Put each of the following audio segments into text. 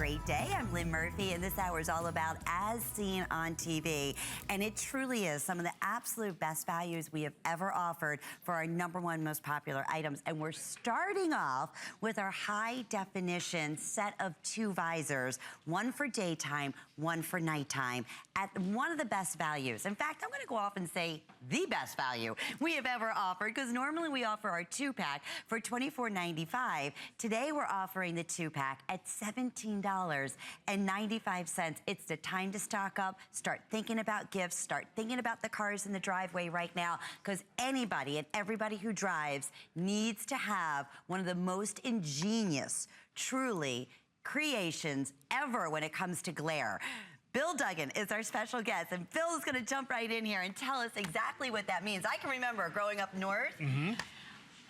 great day. I'm Lynn Murphy, and this hour is all about As Seen on TV. And it truly is some of the absolute best values we have ever offered for our #1 most popular items. And we're starting off with our high definition set of 2 visors, one for daytime, one for nighttime, at one of the best values. In fact, I'm gonna go off and say the best value we have ever offered, because normally we offer our 2-pack for $24.95. Today we're offering the 2-pack at $17.95. It's the time to stock up, start thinking about gifts, start thinking about the cars in the driveway right now, because anybody and everybody who drives needs to have one of the most ingenious, truly, creations ever when it comes to glare. Bill Duggan is our special guest, and Phil is gonna jump right in here and tell us exactly what that means. I can remember growing up north,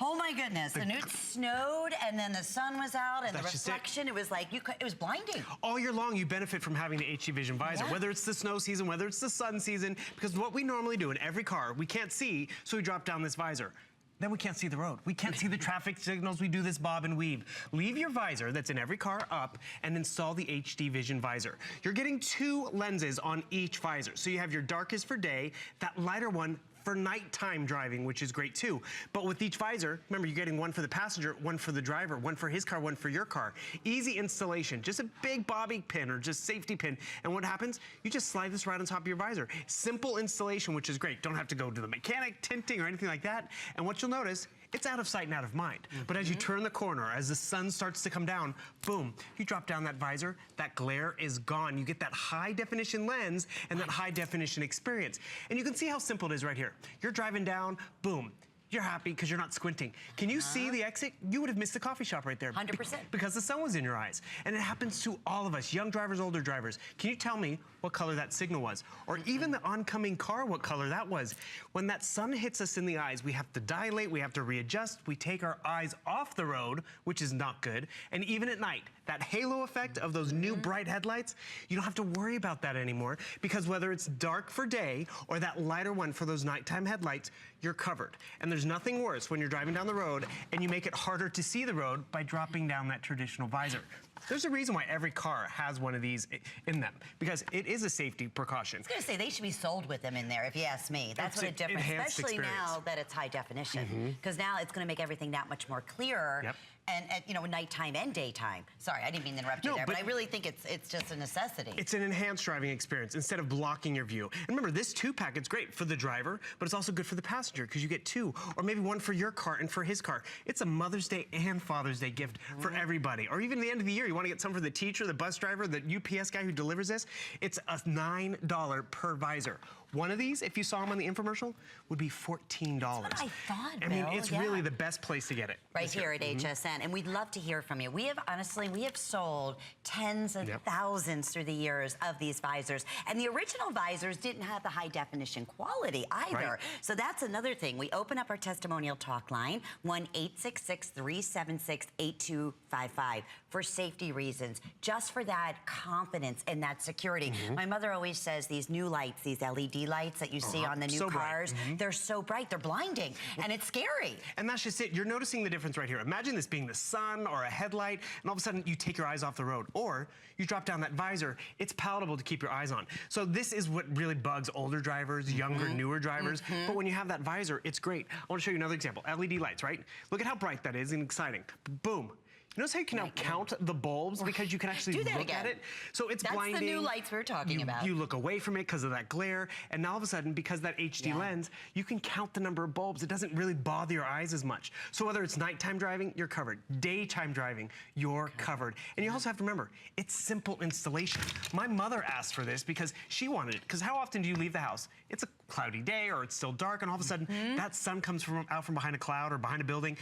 oh my goodness, and it snowed and then the sun was out and the reflection, it was like, it was blinding. All year long, you benefit from having the HD Vision visor, whether it's the snow season, whether it's the sun season, because what we normally do in every car, we can't see, so we drop down this visor. Then we can't see the road. We can't see the traffic signals. We do this bob and weave. Leave your visor that's in every car up and install the HD Vision visor. You're getting 2 lenses on each visor. So you have your darkest for day, that lighter one for nighttime driving, which is great too. But with each visor, remember, you're getting one for the passenger, one for the driver, one for his car, one for your car. Easy installation, just a big bobby pin or just safety pin. And what happens? You just slide this right on top of your visor. Simple installation, which is great. Don't have to go to the mechanic, tinting, or anything like that. And what you'll notice, it's out of sight and out of mind. But as you turn the corner, as the sun starts to come down, boom, you drop down that visor, that glare is gone. You get that high definition lens and that high definition experience. And you can see how simple it is right here. You're driving down, boom. You're happy because you're not squinting. Can you see the exit? You would have missed the coffee shop right there. 100%. Because the sun was in your eyes. And it happens to all of us, young drivers, older drivers. Can you tell me what color that signal was? Or even the oncoming car, what color that was? When that sun hits us in the eyes, we have to dilate, we have to readjust, we take our eyes off the road, which is not good. And even at night, that halo effect of those new bright headlights, you don't have to worry about that anymore, because whether it's dark for day or that lighter one for those nighttime headlights, you're covered. And there's nothing worse when you're driving down the road and you make it harder to see the road by dropping down that traditional visor. There's a reason why every car has one of these in them, because it is a safety precaution. I was gonna say, they should be sold with them in there, if you ask me. That's what a difference, especially now that it's high definition. Because now it's gonna make everything that much more clearer. And you know, nighttime and daytime. Sorry, I didn't mean to interrupt you there, but I really think it's just a necessity. It's an enhanced driving experience instead of blocking your view. And remember, this 2-pack, it's great for the driver, but it's also good for the passenger, because you get 2, or maybe one for your car and for his car. It's a Mother's Day and Father's Day gift for everybody. Or even the end of the year, you want to get some for the teacher, the bus driver, the UPS guy who delivers this. It's a $9 per visor. One of these, if you saw them on the infomercial, would be $14. That's what I thought, I mean, it's really the best place to get it. Right here at HSN, and we'd love to hear from you. We have, honestly, we have sold tens of thousands through the years of these visors, and the original visors didn't have the high definition quality either. So that's another thing. We open up our testimonial talk line, 1-866-376-8255, for safety reasons, just for that confidence and that security. My mother always says these new lights, these LED lights that you see on the new cars, they're so bright, they're blinding, and it's scary. And that's just it. You're noticing the difference right here. Imagine this being the sun or a headlight, and all of a sudden you take your eyes off the road, or you drop down that visor. It's palatable to keep your eyes on. So this is what really bugs older drivers, younger, newer drivers. But when you have that visor, it's great. I want to show you another example. LED lights, right? Look at how bright that is and exciting. Boom. Notice how you can now count the bulbs, because you can actually look at it. So it's blinding. That's the new lights we're talking about. You look away from it because of that glare, and now all of a sudden, because that HD lens, you can count the number of bulbs. It doesn't really bother your eyes as much. So whether it's nighttime driving, you're covered. Daytime driving, you're covered. And you also have to remember, it's simple installation. My mother asked for this because she wanted it. Because how often do you leave the house? It's a cloudy day, or it's still dark, and all of a sudden, that sun comes out from behind a cloud or behind a building.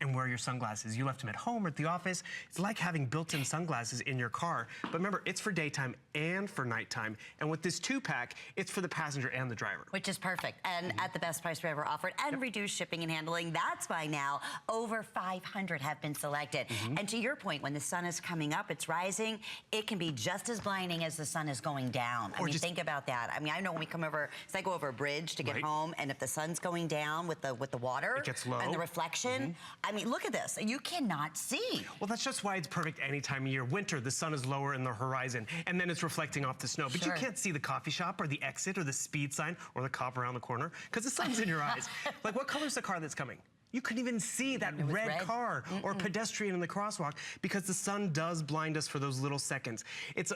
And wear your sunglasses. You left them at home or at the office. It's like having built-in sunglasses in your car. But remember, it's for daytime and for nighttime. And with this 2-pack, it's for the passenger and the driver. Which is perfect. And at the best price we ever offered, and reduced shipping and handling. That's why now over 500 have been selected. And to your point, when the sun is coming up, it's rising, it can be just as blinding as the sun is going down. I mean, think about that. I mean, I know when we come over, so I go over a bridge to get home, and if the sun's going down with the water it gets low. And the reflection, I mean, look at this. You cannot see. Well, that's just why it's perfect any time of year. Winter, the sun is lower in the horizon, and then it's reflecting off the snow. But you can't see the coffee shop or the exit or the speed sign or the cop around the corner because the sun's in your eyes. Like, what color's the car that's coming? You couldn't even see that red car or pedestrian in the crosswalk because the sun does blind us for those little seconds. It's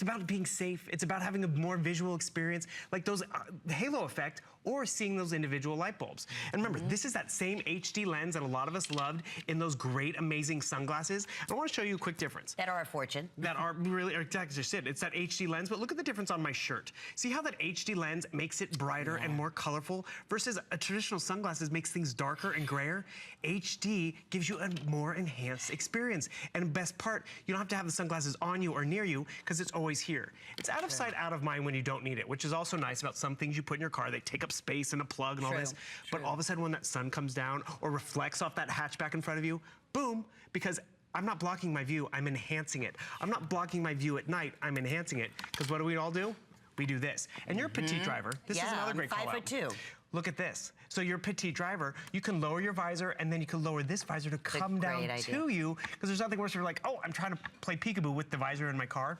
about being safe. It's about having a more visual experience, like those halo effect or seeing those individual light bulbs. And remember, this is that same HD lens that a lot of us loved in those great, amazing sunglasses. I want to show you a quick difference. That are a fortune. That are really, exactly just it. It's that HD lens, but look at the difference on my shirt. See how that HD lens makes it brighter and more colorful versus a traditional sunglasses makes things darker and grayer? HD gives you a more enhanced experience. And the best part, you don't have to have the sunglasses on you or near you because it's always here. It's out of sight, out of mind when you don't need it, which is also nice about some things you put in your car. They take up space and a plug and all this. But all of a sudden when that sun comes down or reflects off that hatchback in front of you, boom, because I'm not blocking my view, I'm enhancing it. I'm not blocking my view at night, I'm enhancing it. Because what do we all do? We do this. And you're a petite driver. This is another great call out. 5'2". Look at this. So you're a petite driver, you can lower your visor and then you can lower this visor to come down to you because there's nothing worse if you're like, oh, I'm trying to play peekaboo with the visor in my car.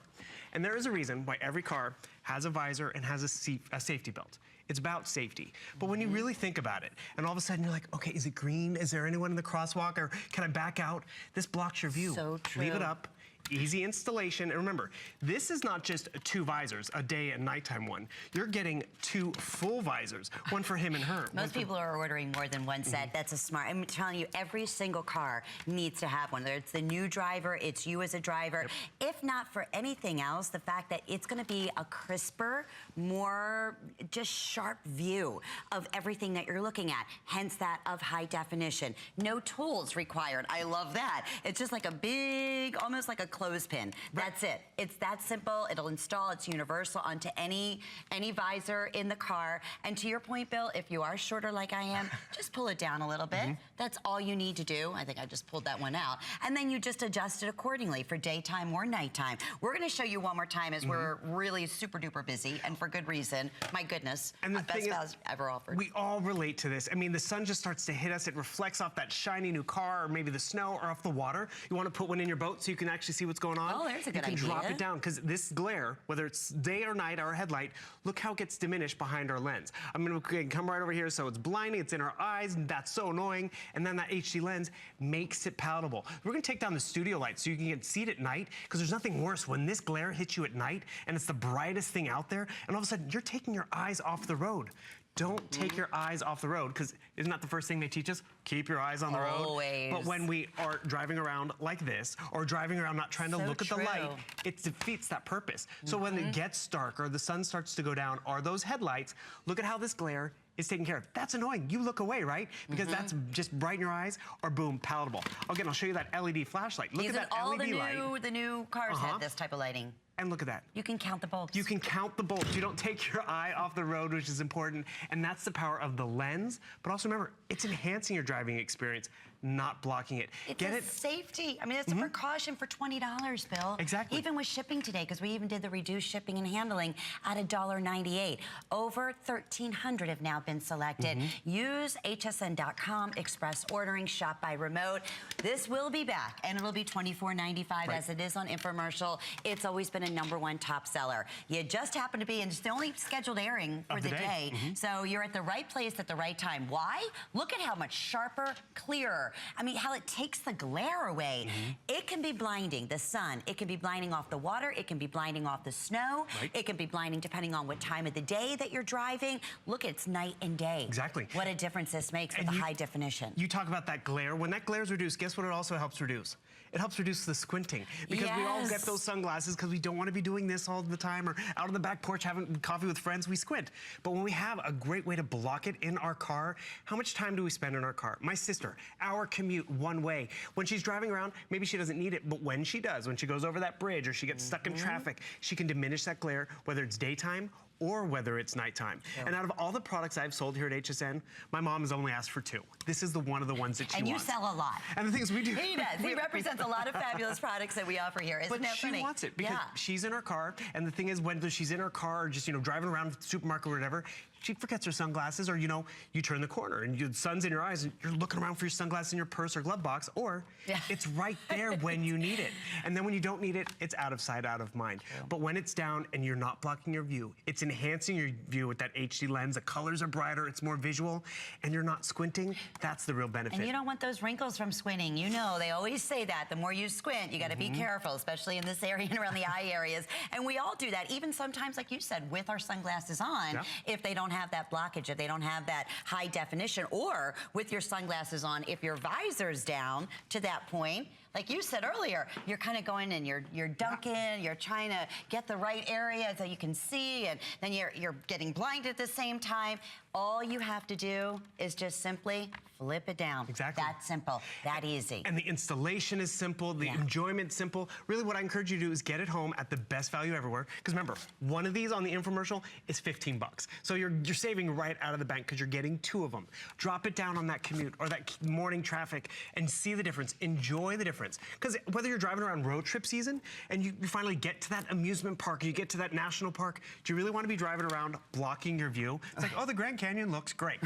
And there is a reason why every car has a visor and has a safety belt. It's about safety. But when you really think about it, and all of a sudden you're like, okay, is it green? Is there anyone in the crosswalk? Or can I back out? This blocks your view. So true. Leave it up. Easy installation. And remember, this is not just 2 visors, a day and nighttime one. You're getting 2 full visors, one for him and her. Most people are ordering more than one set. That's a smart, I'm telling you, every single car needs to have one. Whether it's the new driver, it's you as a driver. If not for anything else, the fact that it's gonna be a crisper, more just sharp view of everything that you're looking at. Hence that of high definition. No tools required. I love that. It's just like a big, almost like a clothespin. That's it. It's that simple. It'll install. It's universal onto any visor in the car. And to your point, Bill, if you are shorter like I am, just pull it down a little bit. That's all you need to do. I think I just pulled that one out. And then you just adjust it accordingly for daytime or nighttime. We're going to show you one more time as we're really super duper busy and for good reason. My goodness. And the best value ever offered. We all relate to this. I mean, the sun just starts to hit us. It reflects off that shiny new car or maybe the snow or off the water. You want to put one in your boat so you can actually see what's going on. Oh, there's a good idea. You can drop it down because this glare, whether it's day or night or a headlight, look how it gets diminished behind our lens. I'm going to come right over here so it's blinding, it's in our eyes, and that's so annoying. And then that HD lens makes it palatable. We're going to take down the studio light so you can see it at night because there's nothing worse when this glare hits you at night and it's the brightest thing out there and all of a sudden you're taking your eyes off the road. Don't take your eyes off the road, because isn't that the first thing they teach us? Keep your eyes on the road. Always. But when we are driving around like this, or driving around not trying to look at the light, it defeats that purpose. So when it gets darker, the sun starts to go down, or those headlights, look at how this glare is taken care of. That's annoying. You look away, right? Because that's just bright in your eyes, or boom, palatable. Again, I'll show you that LED flashlight. Look at that LED light. The new cars have this type of lighting. And look at that. You can count the bulbs. You can count the bulbs. You don't take your eye off the road, which is important. And that's the power of the lens. But also remember, it's enhancing your driving experience, not blocking it. It's safety. I mean, it's a precaution for $20, Bill. Exactly. Even with shipping today, because we even did the reduced shipping and handling at $1.98. Over 1,300 have now been selected. Use hsn.com, express ordering, shop by remote. This will be back, and it'll be $24.95 as it is on infomercial. It's always been a #1 top seller. You just happen to be, and it's the only scheduled airing for the day. So you're at the right place at the right time. Why? Look at how much sharper, clearer. I mean, how it takes the glare away. It can be blinding, the sun. It can be blinding off the water. It can be blinding off the snow. It can be blinding depending on what time of the day that you're driving. Look, it's night and day. Exactly. What a difference this makes with the high definition. You talk about that glare. When that glare is reduced, guess what it also helps reduce? It helps reduce the squinting. Because we all get those sunglasses because we don't want to be doing this all the time or out on the back porch having coffee with friends, we squint. But when we have a great way to block it in our car, how much time do we spend in our car? My sister, our commute one way. When she's driving around, maybe she doesn't need it, but when she does, when she goes over that bridge or she gets stuck in traffic, she can diminish that glare, whether it's daytime or whether it's nighttime. And out of all the products I've sold here at HSN, my mom has only asked for 2. This is one of the ones that she wants. And you sell a lot. And the thing is, we do. He does. He represents a lot of fabulous products that we offer here. Isn't that funny? But she wants it because she's in her car, and the thing is, whether she's in her car or just, driving around the supermarket or whatever, she forgets her sunglasses, or, you know, you turn the corner and the sun's in your eyes and you're looking around for your sunglasses in your purse or glove box, or it's right there when you need it. And then when you don't need it, it's out of sight, out of mind. But when it's down and you're not blocking your view, it's enhancing your view with that HD lens. The colors are brighter, it's more visual, and you're not squinting. That's the real benefit. And you don't want those wrinkles from squinting. You know, they always say that. The more you squint, you got to be careful, especially in this area and around the eye areas. And we all do that, even sometimes, like you said, with our sunglasses on, if they don't have that blockage, if they don't have that high definition, or with your sunglasses on, if your visor's down to that point, like you said earlier, you're kind of going and you're dunking, you're trying to get the right area so you can see, and then you're getting blind at the same time. All you have to do is just simply flip it down. Exactly. That simple, that easy. And the installation is simple, the enjoyment's simple. Really what I encourage you to do is get it home at the best value everywhere. Because remember, one of these on the infomercial is 15 bucks. So you're saving right out of the bank because you're getting 2 of them. Drop it down on that commute or that morning traffic and see the difference. Enjoy the difference. Because whether you're driving around road trip season and you finally get to that amusement park, you get to that national park, do you really want to be driving around blocking your view? It's like, oh, the Grand Canyon looks great.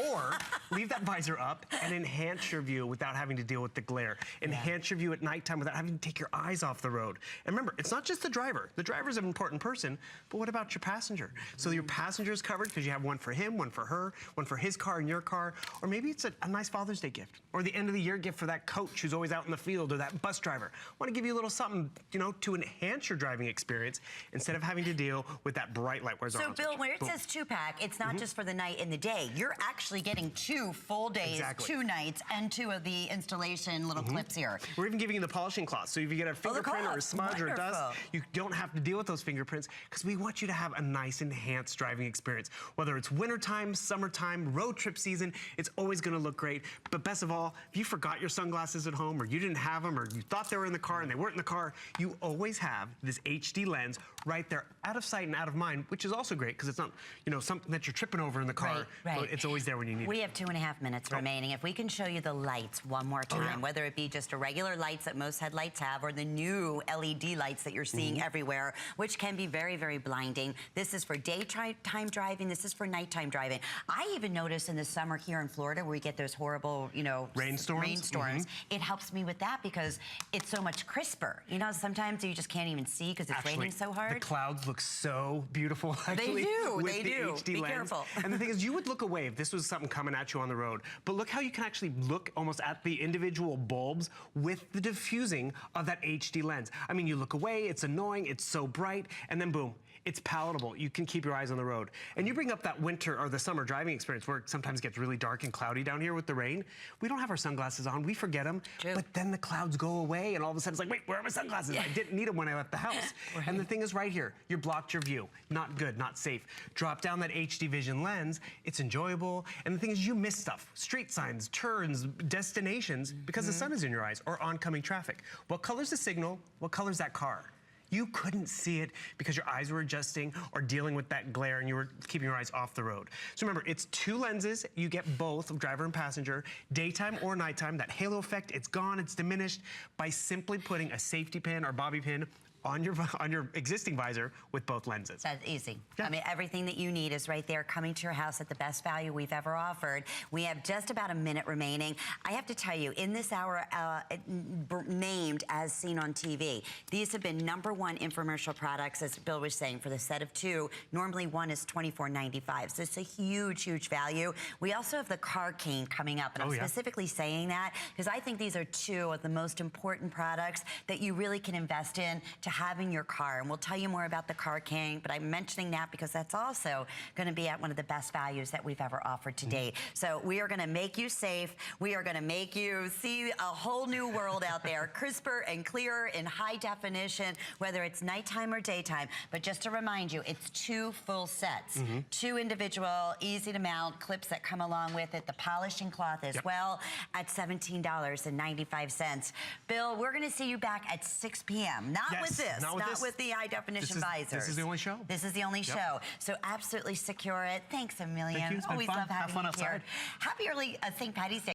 Or leave that visor up and enhance your view without having to deal with the glare. Enhance your view at nighttime without having to take your eyes off the road. And remember, it's not just the driver. The driver's an important person, but what about your passenger? So your passenger's covered because you have one for him, one for her, one for his car and your car, or maybe it's a nice Father's Day gift, or the end of the year gift for that coach who's always out in the field, or that bus driver. Want to give you a little something, you know, to enhance your driving experience instead of having to deal with that bright light. Where's so Bill, when it says 2-pack, it's not just for the night and the day. You're actually getting 2 full days, 2 nights, and 2 of the installation little clips here. We're even giving you the polishing cloth. So if you get a fingerprint or a smudge or dust, you don't have to deal with those fingerprints, because we want you to have a nice enhanced driving experience. Whether it's wintertime, summertime, road trip season, it's always going to look great. But best of all, if you forgot your sunglasses at home, or you didn't have them, or you thought they were in the car and they weren't in the car, you always have this HD lens right there, out of sight and out of mind, which is also great because it's not, you know, something that you're tripping over in the car. It's always there when you need it. We have 2.5 minutes remaining. If we can show you the lights one more time, whether it be just a regular lights that most headlights have, or the new LED lights that you're seeing everywhere, which can be very, very blinding. This is for daytime driving. This is for nighttime driving. I even notice in the summer here in Florida where we get those horrible, you know, rainstorms. It helps me with that because it's so much crisper. You know, sometimes you just can't even see because it's raining so hard. The clouds look so beautiful, actually. They do, with they the do. HD Be lens. careful. And the thing is, you would look away if this was something coming at you on the road. But look how you can actually look almost at the individual bulbs with the diffusing of that HD lens. I mean, you look away, it's annoying, it's so bright, and then boom, it's palatable. You can keep your eyes on the road. And you bring up that winter or the summer driving experience where it sometimes gets really dark and cloudy down here with the rain. We don't have our sunglasses on, we forget them, but then the clouds go away and all of a sudden it's like, wait, where are my sunglasses? I didn't need them when I left the house. And the thing is right here, you blocked your view. Not good, not safe. Drop down that HD Vision lens, it's enjoyable. And the thing is, you miss stuff. Street signs, turns, destinations, because the sun is in your eyes, or oncoming traffic. What color's the signal? What color's that car? You couldn't see it because your eyes were adjusting or dealing with that glare and you were keeping your eyes off the road. So remember, it's 2 lenses. You get both, driver and passenger, daytime or nighttime. That halo effect, it's gone, it's diminished by simply putting a safety pin or bobby pin on your existing visor with both lenses. That's easy. I mean, everything that you need is right there, coming to your house at the best value we've ever offered. We have just about a minute remaining. I have to tell you, in this hour, named as seen on TV, these have been #1 infomercial products, as Bill was saying, for the set of 2. Normally one is $24.95, so it's a huge, huge value. We also have the car cane coming up, and I'm specifically saying that because I think these are 2 of the most important products that you really can invest in to have in your car. And we'll tell you more about the car cane, but I'm mentioning that because that's also going to be at one of the best values that we've ever offered to date. So we are going to make you safe. We are going to make you see a whole new world out there, crisper and clearer in high definition, whether it's nighttime or daytime. But just to remind you, it's 2 full sets, 2 individual, easy to mount clips that come along with it, the polishing cloth as well, at $17.95. Bill, we're going to see you back at 6 p.m. Not with this, not with the high definition visors. This is the only show. This is the only show. So absolutely secure it. Thanks a million. Thank you. It's been Always fun. love having Have fun you outside. here. Happy early St. Patty's Day.